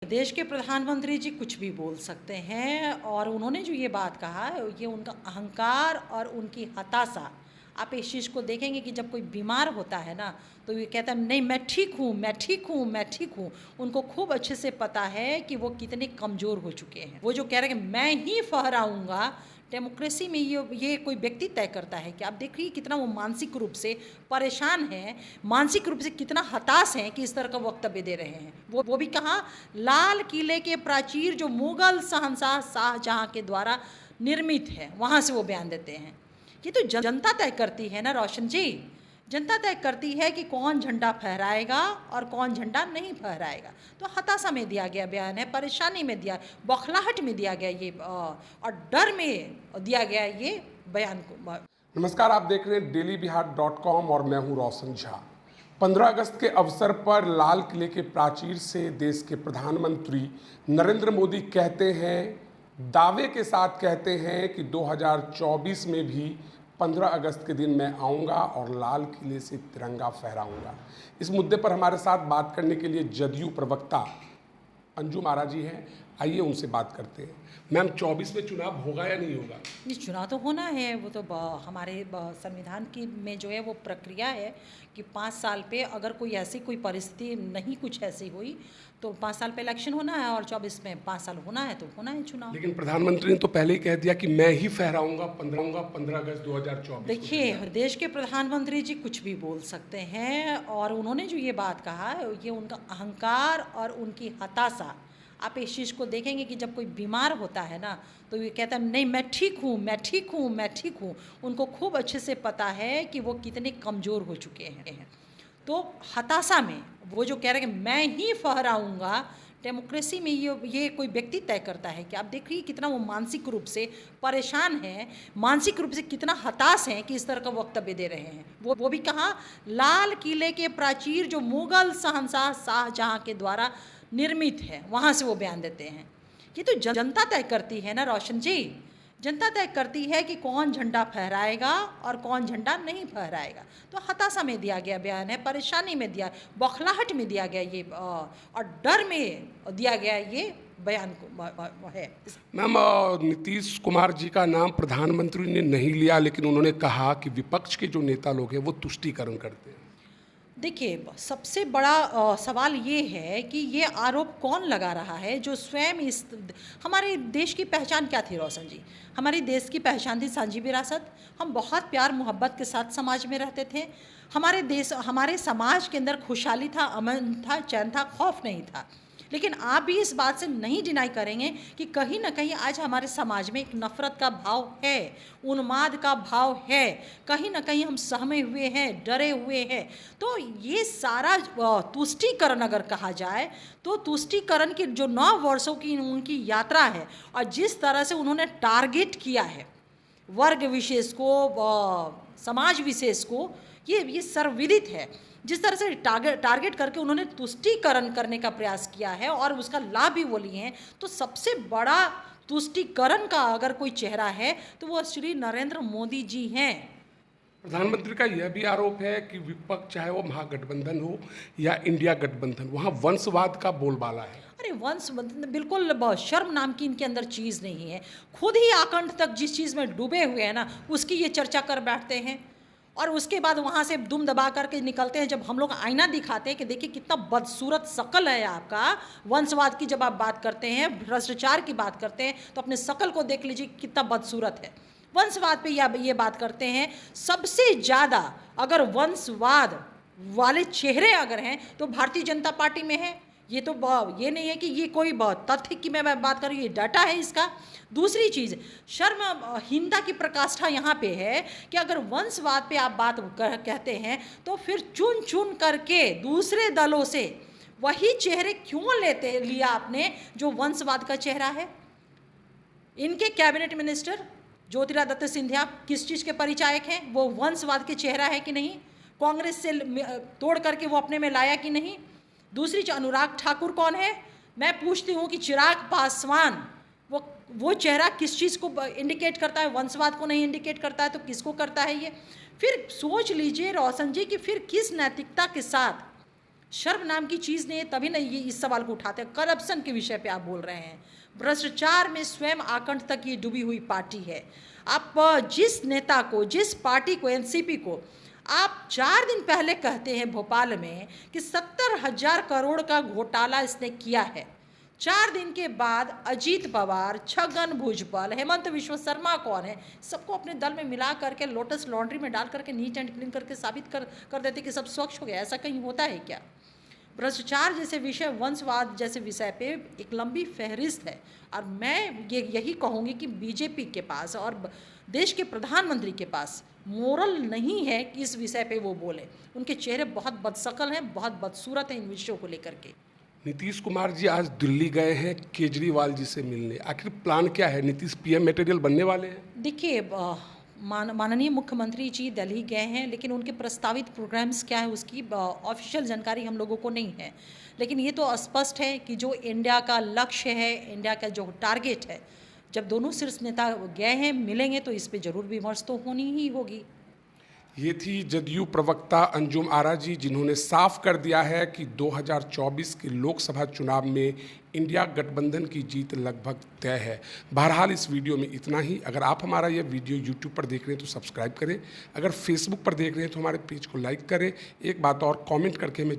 देश के प्रधानमंत्री जी कुछ भी बोल सकते हैं और उन्होंने जो ये बात कहा ये उनका अहंकार और उनकी हताशा। आप इस चीज़ को देखेंगे कि जब कोई बीमार होता है ना तो ये कहता है नहीं मैं ठीक हूँ, मैं ठीक हूँ, मैं ठीक हूँ। उनको खूब अच्छे से पता है कि वो कितने कमज़ोर हो चुके हैं। वो जो कह रहे हैं कि मैं ही फहराऊँगा, डेमोक्रेसी में ये कोई व्यक्ति तय करता है कि आप देखिए कितना वो मानसिक रूप से परेशान हैं, मानसिक रूप से कितना हताश हैं कि इस तरह का वक्तव्य दे रहे हैं। वो भी कहाँ, लाल किले के प्राचीर जो मुगल शहंशाह शाहजहाँ के द्वारा निर्मित है, वहाँ से वो बयान देते हैं। ये तो जनता तय करती है ना रोशन जी, जनता तय करती है कि कौन झंडा फहराएगा और कौन झंडा नहीं फहराएगा। तो हताशा में दिया गया बयान है, परेशानी में दिया, बौखलाहट में दिया गया ये और डर में दिया गया ये बयान को। नमस्कार, आप देख रहे हैं dailyBihar.com और मैं हूं रोशन झा। 15 अगस्त के अवसर पर लाल किले के प्राचीर से देश के प्रधानमंत्री नरेंद्र मोदी कहते हैं, दावे के साथ कहते हैं कि 2024 में भी 15 अगस्त के दिन मैं आऊँगा और लाल किले से तिरंगा फहराऊँगा। इस मुद्दे पर हमारे साथ बात करने के लिए जदयू प्रवक्ता अंजू मारा जी हैं। आइए उनसे बात करते हैं। मैम, 24 में चुनाव होगा या नहीं होगा? नहीं, चुनाव तो होना है। वो तो हमारे संविधान की में जो है वो प्रक्रिया है कि 5 साल पे अगर कोई परिस्थिति नहीं कुछ ऐसी हुई तो 5 साल पे इलेक्शन होना है और 24 में 5 साल होना है तो होना है चुनाव। लेकिन प्रधानमंत्री ने तो पहले ही कह दिया कि मैं ही फहराऊंगा 15 अगस्त 2024। देखिए, देश के प्रधानमंत्री जी कुछ भी बोल सकते हैं और उन्होंने जो ये बात कहा ये उनका अहंकार और उनकी हताशा। आप इस चीज़ को देखेंगे कि जब कोई बीमार होता है ना तो ये कहता है नहीं मैं ठीक हूँ, मैं ठीक हूँ, मैं ठीक हूँ। उनको खूब अच्छे से पता है कि वो कितने कमज़ोर हो चुके हैं। तो हताशा में वो जो कह रहे हैं कि मैं ही फहराऊँगा, डेमोक्रेसी में ये कोई व्यक्ति तय करता है कि आप देखिए कितना वो मानसिक रूप से परेशान हैं, मानसिक रूप से कितना हताश हैं कि इस तरह का वक्तव्य दे रहे हैं। वो भी कहाँ, लाल किले के प्राचीर जो मुगल शहंशाह शाहजहाँ के द्वारा निर्मित है, वहाँ से वो बयान देते हैं। ये तो जनता तय करती है ना रोशन जी, जनता तय करती है कि कौन झंडा फहराएगा और कौन झंडा नहीं फहराएगा। तो हताशा में दिया गया बयान है, परेशानी में दिया, बौखलाहट में दिया गया ये और डर में दिया गया ये बयान को है। मैम, नीतीश कुमार जी का नाम प्रधानमंत्री ने नहीं लिया, लेकिन उन्होंने कहा कि विपक्ष के जो नेता लोग हैं वो तुष्टीकरण करते हैं। देखिए, सबसे बड़ा सवाल ये है कि ये आरोप कौन लगा रहा है जो स्वयं इस हमारे देश की पहचान क्या थी रोशन जी? हमारे देश की पहचान थी साझी विरासत। हम बहुत प्यार मोहब्बत के साथ समाज में रहते थे। हमारे समाज के अंदर खुशहाली था, अमन था, चैन था, खौफ नहीं था। लेकिन आप भी इस बात से नहीं डिनाई करेंगे कि कहीं ना कहीं आज हमारे समाज में एक नफ़रत का भाव है, उन्माद का भाव है, कहीं ना कहीं हम सहमे हुए हैं, डरे हुए हैं। तो ये सारा तुष्टीकरण अगर कहा जाए तो तुष्टीकरण की जो 9 वर्षों की उनकी यात्रा है और जिस तरह से उन्होंने टारगेट किया है वर्ग विशेष को, समाज विशेष को, ये सर्वविदित है। जिस तरह से टारगेट करके उन्होंने तुष्टीकरण करने का प्रयास किया है और उसका लाभ भी वो लिए हैं, तो सबसे बड़ा तुष्टीकरण का अगर कोई चेहरा है तो वो श्री नरेंद्र मोदी जी हैं। प्रधानमंत्री का यह भी आरोप है कि विपक्ष, चाहे वो महागठबंधन हो या इंडिया गठबंधन, वहाँ वंशवाद का बोलबाला है। अरे वंश बिल्कुल शर्म नाम की इनके अंदर चीज़ नहीं है। खुद ही आकंठ तक जिस चीज़ में डूबे हुए हैं ना उसकी ये चर्चा कर बैठते हैं और उसके बाद वहाँ से दुम दबा करके निकलते हैं। जब हम लोग आईना दिखाते हैं कि देखिए कितना बदसूरत शकल है आपका, वंशवाद की जब आप बात करते हैं, भ्रष्टाचार की बात करते हैं तो अपने शकल को देख लीजिए कितना बदसूरत है। वंशवाद पे ये बात करते हैं। सबसे ज़्यादा अगर वंशवाद वाले चेहरे अगर हैं तो भारतीय जनता पार्टी में है। ये तो ये नहीं है कि ये कोई तथ्य की मैं बात कर रही हूँ, ये डाटा है इसका। दूसरी चीज़, शर्महीनता की प्रकाष्ठा यहाँ पे है कि अगर वंशवाद पे आप बात कहते हैं तो फिर चुन चुन करके दूसरे दलों से वही चेहरे क्यों लिया आपने जो वंशवाद का चेहरा है? इनके कैबिनेट मिनिस्टर ज्योतिरादित्य सिंधिया किस चीज़ के परिचायक हैं? वो वंशवाद के चेहरा है कि नहीं? कांग्रेस से तोड़ करके वो अपने में लाया कि नहीं? दूसरी अनुराग ठाकुर कौन है? मैं पूछती हूँ कि चिराग पासवान वो चेहरा किस चीज़ को इंडिकेट करता है? वंशवाद को नहीं इंडिकेट करता है तो किसको करता है ये? फिर सोच लीजिए रोशन जी कि फिर किस नैतिकता के साथ शर्म नाम की चीज़ नहीं है, तभी नहीं ये इस सवाल को उठाते हैं। करप्शन के विषय पे आप बोल रहे हैं, भ्रष्टाचार में स्वयं आकंठ तक ये डूबी हुई पार्टी है। आप जिस नेता को, जिस पार्टी को, एनसीपी को आप 4 दिन पहले कहते हैं भोपाल में कि 70,000 करोड़ का घोटाला इसने किया है, 4 दिन के बाद अजीत पवार, छगन भुजबल, हेमंत विश्व शर्मा कौन है, सबको अपने दल में मिला करके लोटस लॉन्ड्री में डाल करके नीट एंड क्लीन करके साबित कर देते कि सब स्वच्छ हो गया। ऐसा कहीं होता है क्या? भ्रष्टाचार जैसे विषय, वंशवाद जैसे विषय पे एक लंबी फहरिस्त है। और मैं यही कहूँगी कि बीजेपी के पास और देश के प्रधानमंत्री के पास मोरल नहीं है कि इस विषय पे वो बोले। उनके चेहरे बहुत बदशक्ल हैं, बहुत बदसूरत हैं इन विषयों को लेकर के। नीतीश कुमार जी आज दिल्ली गए हैं केजरीवाल जी से मिलने, आखिर प्लान क्या है? नीतीश पीएम मटेरियल बनने वाले हैं? देखिए, माननीय मुख्यमंत्री जी दिल्ली गए हैं, लेकिन उनके प्रस्तावित प्रोग्राम्स क्या है उसकी ऑफिशियल जानकारी हम लोगों को नहीं है। लेकिन ये तो स्पष्ट है कि जो इंडिया का लक्ष्य है, इंडिया का जो टारगेट है, जब दोनों शीर्ष नेता गए हैं, मिलेंगे तो इस पे जरूर विमर्श तो होनी ही होगी। ये थी जदयू प्रवक्ता अंजुम आरा जी, जिन्होंने साफ कर दिया है कि 2024 के लोकसभा चुनाव में इंडिया गठबंधन की जीत लगभग तय है। बहरहाल इस वीडियो में इतना ही। अगर आप हमारा यह वीडियो यूट्यूब पर देख रहे हैं तो सब्सक्राइब करें, अगर फेसबुक पर देख रहे हैं तो हमारे पेज को लाइक करें। एक बात और, कमेंट करके हमें